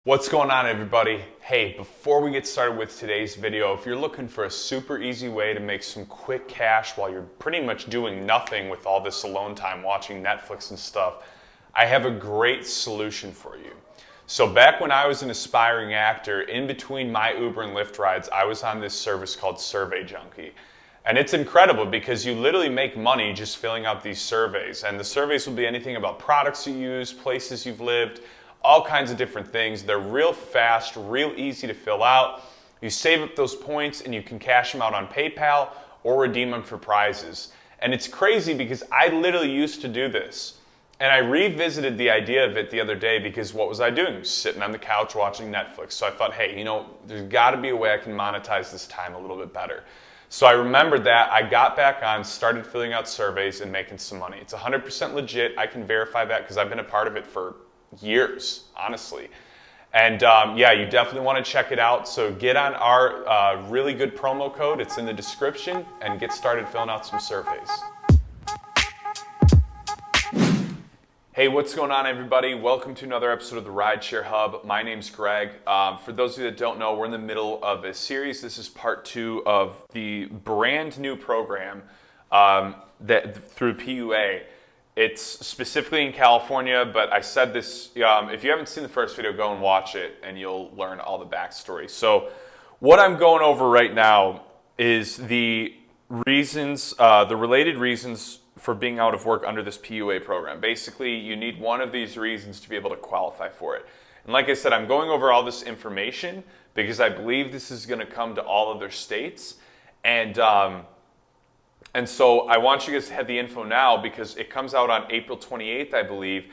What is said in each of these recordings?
What's going on, everybody? Hey, before we get started with today's video, if you're looking for a super easy way to make some quick cash while you're pretty much doing nothing with all this alone time watching Netflix and stuff, I have a great solution for you. So back when I was an aspiring actor, in between my Uber and Lyft rides, I was on this service called Survey Junkie. And it's incredible because you literally make money just filling out these surveys. And the surveys will be anything about products you use, places you've lived, all kinds of different things. They're real fast, real easy to fill out. You save up those points and you can cash them out on PayPal or redeem them for prizes. And it's crazy because I literally used to do this. And I revisited the idea of it the other day because what was I doing? Sitting on the couch watching Netflix. So I thought, hey, there's got to be a way I can monetize this time a little bit better. So I remembered that, I got back on, started filling out surveys and making some money. It's 100% legit. I can verify that because I've been a part of it for years, honestly. And yeah, you definitely want to check it out. So get on our really good promo code. It's in the description, and get started filling out some surveys. Hey, what's going on, everybody? Welcome to another episode of the Rideshare Hub. My name's Greg. For those of you that don't know, we're in the middle of a series. This is part 2 of the brand new program that through PUA. It's specifically in California, but I said this, if you haven't seen the first video, go and watch it and you'll learn all the backstory. So what I'm going over right now is the reasons, the related reasons for being out of work under this PUA program. Basically, you need one of these reasons to be able to qualify for it. And like I said, I'm going over all this information because I believe this is going to come to all other states. And so I want you guys to have the info now because it comes out on April 28th, I believe.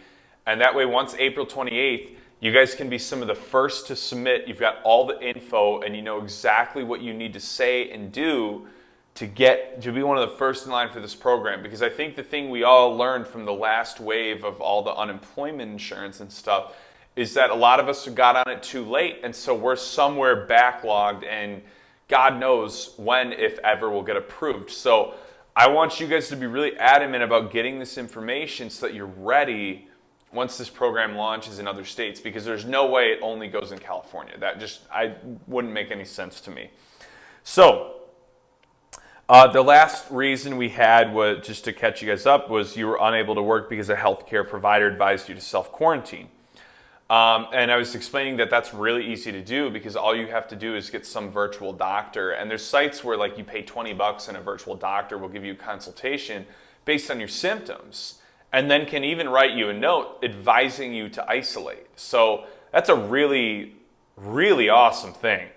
And that way, once April 28th, you guys can be some of the first to submit. You've got all the info and you know exactly what you need to say and do to be one of the first in line for this program. Because I think the thing we all learned from the last wave of all the unemployment insurance and stuff is that a lot of us got on it too late. And so we're somewhere backlogged and God knows when, if ever, we'll get approved. So I want you guys to be really adamant about getting this information so that you're ready once this program launches in other states, because there's no way it only goes in California. I wouldn't make any sense to me. So the last reason we had, was just to catch you guys up, was you were unable to work because a healthcare provider advised you to self-quarantine. And I was explaining that that's really easy to do because all you have to do is get some virtual doctor. And there's sites where like you pay $20 and a virtual doctor will give you a consultation based on your symptoms and then can even write you a note advising you to isolate. So that's a really, really awesome thing.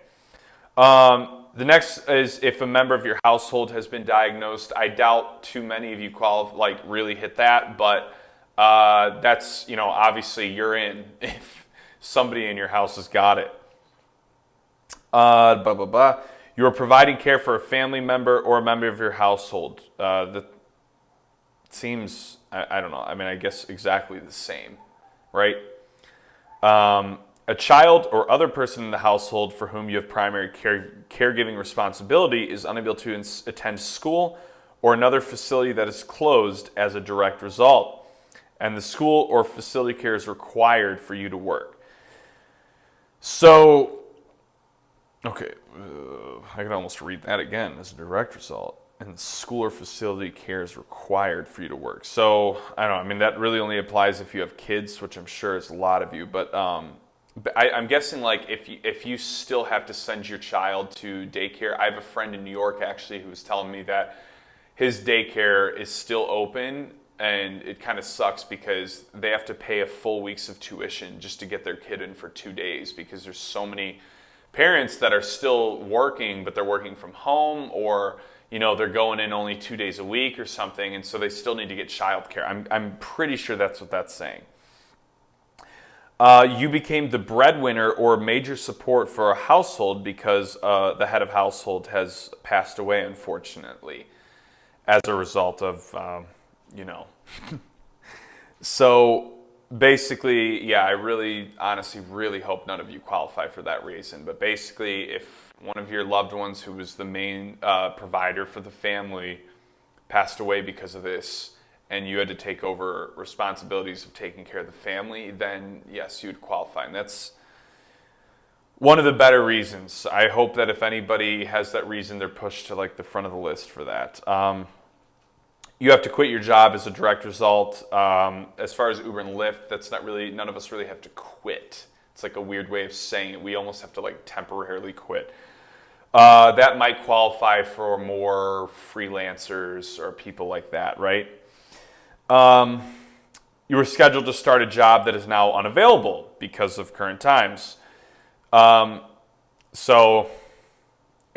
The next is if a member of your household has been diagnosed. I doubt too many of you really hit that, but that's, obviously you're in if somebody in your house has got it. You are providing care for a family member or a member of your household. That seems, I don't know, I guess exactly the same, right? A child or other person in the household for whom you have primary caregiving responsibility is unable to attend school or another facility that is closed as a direct result. And the school or facility care is required for you to work. So, okay, I can almost read that again as a direct result. And the school or facility care is required for you to work. So, I don't know, that really only applies if you have kids, which I'm sure is a lot of you. But I'm guessing like if you still have to send your child to daycare. I have a friend in New York actually who was telling me that his daycare is still open. And it kind of sucks because they have to pay a full week's of tuition just to get their kid in for 2 days because there's so many parents that are still working, but they're working from home or, they're going in only 2 days a week or something. And so they still need to get childcare. I'm pretty sure that's what that's saying. You became the breadwinner or major support for a household because the head of household has passed away, unfortunately, as a result of... So basically, yeah, I really, honestly, really hope none of you qualify for that reason. But basically, if one of your loved ones who was the main provider for the family passed away because of this, and you had to take over responsibilities of taking care of the family, then yes, you would qualify. And that's one of the better reasons. I hope that if anybody has that reason, they're pushed to like the front of the list for that. You have to quit your job as a direct result. As far as Uber and Lyft, that's not really, none of us really have to quit. It's like a weird way of saying it. We almost have to like temporarily quit. That might qualify for more freelancers or people like that, right? You were scheduled to start a job that is now unavailable because of current times. So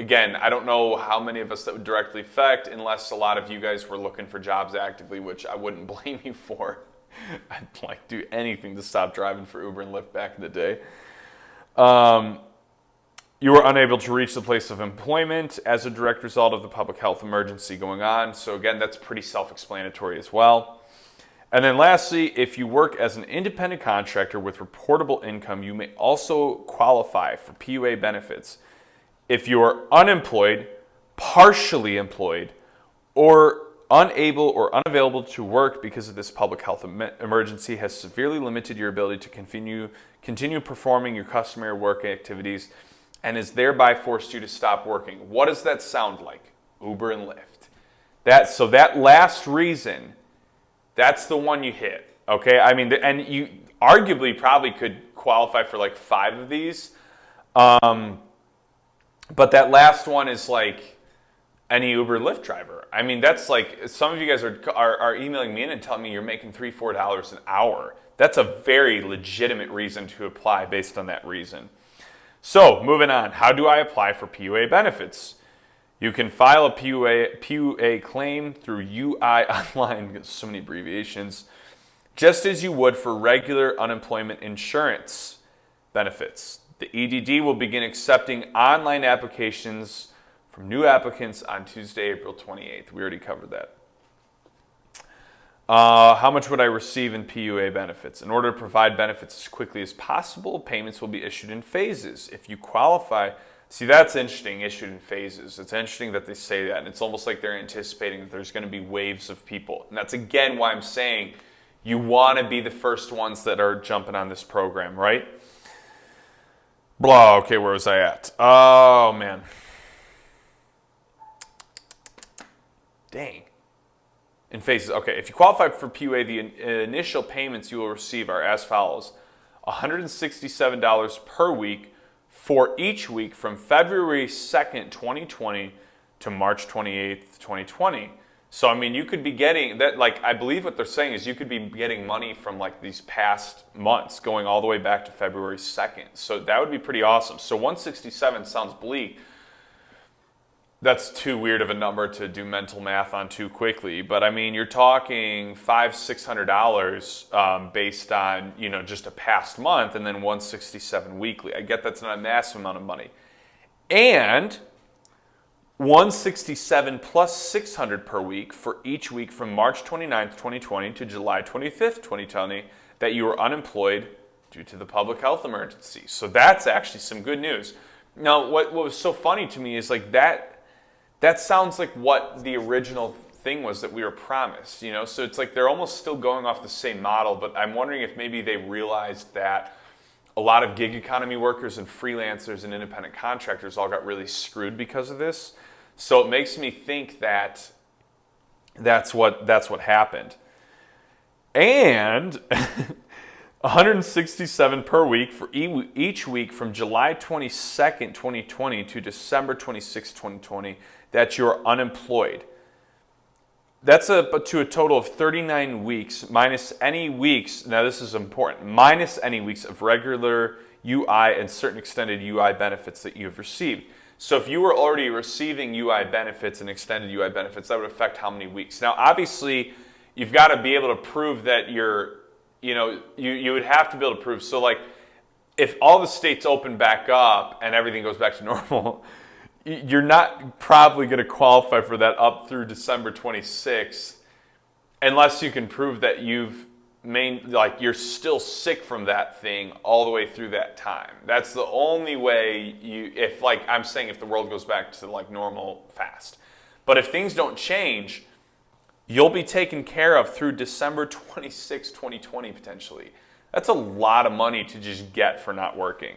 again, I don't know how many of us that would directly affect, unless a lot of you guys were looking for jobs actively, which I wouldn't blame you for. I'd like do anything to stop driving for Uber and Lyft back in the day. You were unable to reach the place of employment as a direct result of the public health emergency going on. So again, that's pretty self-explanatory as well. And then lastly, if you work as an independent contractor with reportable income, you may also qualify for PUA benefits. If you are unemployed, partially employed, or unable or unavailable to work because of this public health emergency has severely limited your ability to continue performing your customary work activities and has thereby forced you to stop working. What does that sound like? Uber and Lyft. So that last reason, that's the one you hit, okay? I mean, and you arguably probably could qualify for like 5 of these. But that last one is like any Uber Lyft driver. I mean, that's like, some of you guys are emailing me in and telling me you're making $3, $4 an hour. That's a very legitimate reason to apply based on that reason. So moving on, how do I apply for PUA benefits? You can file a PUA claim through UI Online, so many abbreviations, just as you would for regular unemployment insurance benefits. The EDD will begin accepting online applications from new applicants on Tuesday, April 28th. We already covered that. How much would I receive in PUA benefits? In order to provide benefits as quickly as possible, payments will be issued in phases. If you qualify, see, that's interesting, issued in phases. It's interesting that they say that, and it's almost like they're anticipating that there's going to be waves of people. And that's again why I'm saying you want to be the first ones that are jumping on this program, right? Blah, okay, where was I at? Oh, man. Dang. In phases, okay, if you qualify for PUA, the initial payments you will receive are as follows. $167 per week for each week from February 2nd, 2020 to March 28th, 2020. So, I mean, you could be getting that, like, I believe what they're saying is you could be getting money from, like, these past months going all the way back to February 2nd. So that would be pretty awesome. So 167 sounds bleak. That's too weird of a number to do mental math on too quickly. But, I mean, you're talking $500-$600 based on, you know, just a past month, and then 167 weekly. I get that's not a massive amount of money. And 167 plus 600 per week for each week from March 29th, 2020 to July 25th, 2020 that you were unemployed due to the public health emergency. So that's actually some good news. Now, what was so funny to me is like that sounds like what the original thing was that we were promised, you know? So it's like they're almost still going off the same model, but I'm wondering if maybe they realized that a lot of gig economy workers and freelancers and independent contractors all got really screwed because of this. So it makes me think that that's what happened. And 167 per week for each week from July 22nd, 2020 to December 26th, 2020 that you're unemployed. That's to a total of 39 weeks minus any weeks, now this is important, minus any weeks of regular UI and certain extended UI benefits that you've received. So if you were already receiving UI benefits and extended UI benefits, that would affect how many weeks. Now, obviously, you've got to be able to prove that you're, you know, you would have to be able to prove. So like, if all the states open back up and everything goes back to normal, you're not probably going to qualify for that up through December 26th unless you can prove that you're still sick from that thing all the way through that time. That's the only way if the world goes back to like normal fast. But if things don't change, you'll be taken care of through December 26, 2020 potentially. That's a lot of money to just get for not working.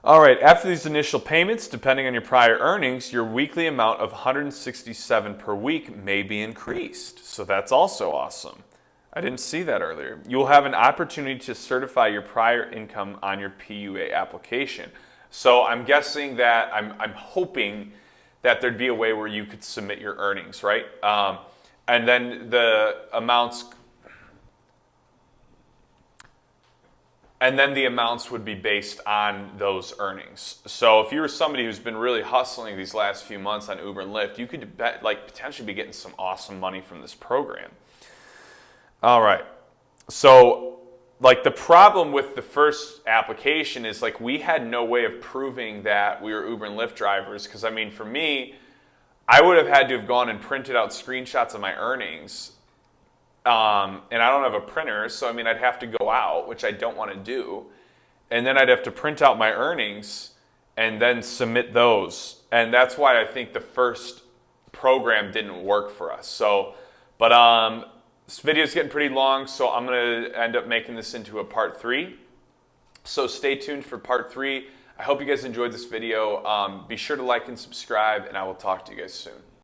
All right, after these initial payments, depending on your prior earnings, your weekly amount of 167 per week may be increased. So that's also awesome. I didn't see that earlier. You'll have an opportunity to certify your prior income on your PUA application. So I'm guessing that, I'm hoping that there'd be a way where you could submit your earnings, right? And then the amounts would be based on those earnings. So if you're somebody who's been really hustling these last few months on Uber and Lyft, you could potentially be getting some awesome money from this program. All right. So the problem with the first application is we had no way of proving that we were Uber and Lyft drivers, because I mean, for me, I would have had to have gone and printed out screenshots of my earnings. And I don't have a printer, so I mean, I'd have to go out, which I don't want to do. And then I'd have to print out my earnings and then submit those. And that's why I think the first program didn't work for us. So, but this video is getting pretty long, so I'm going to end up making this into a part 3. So stay tuned for part 3. I hope you guys enjoyed this video. Be sure to like and subscribe, and I will talk to you guys soon.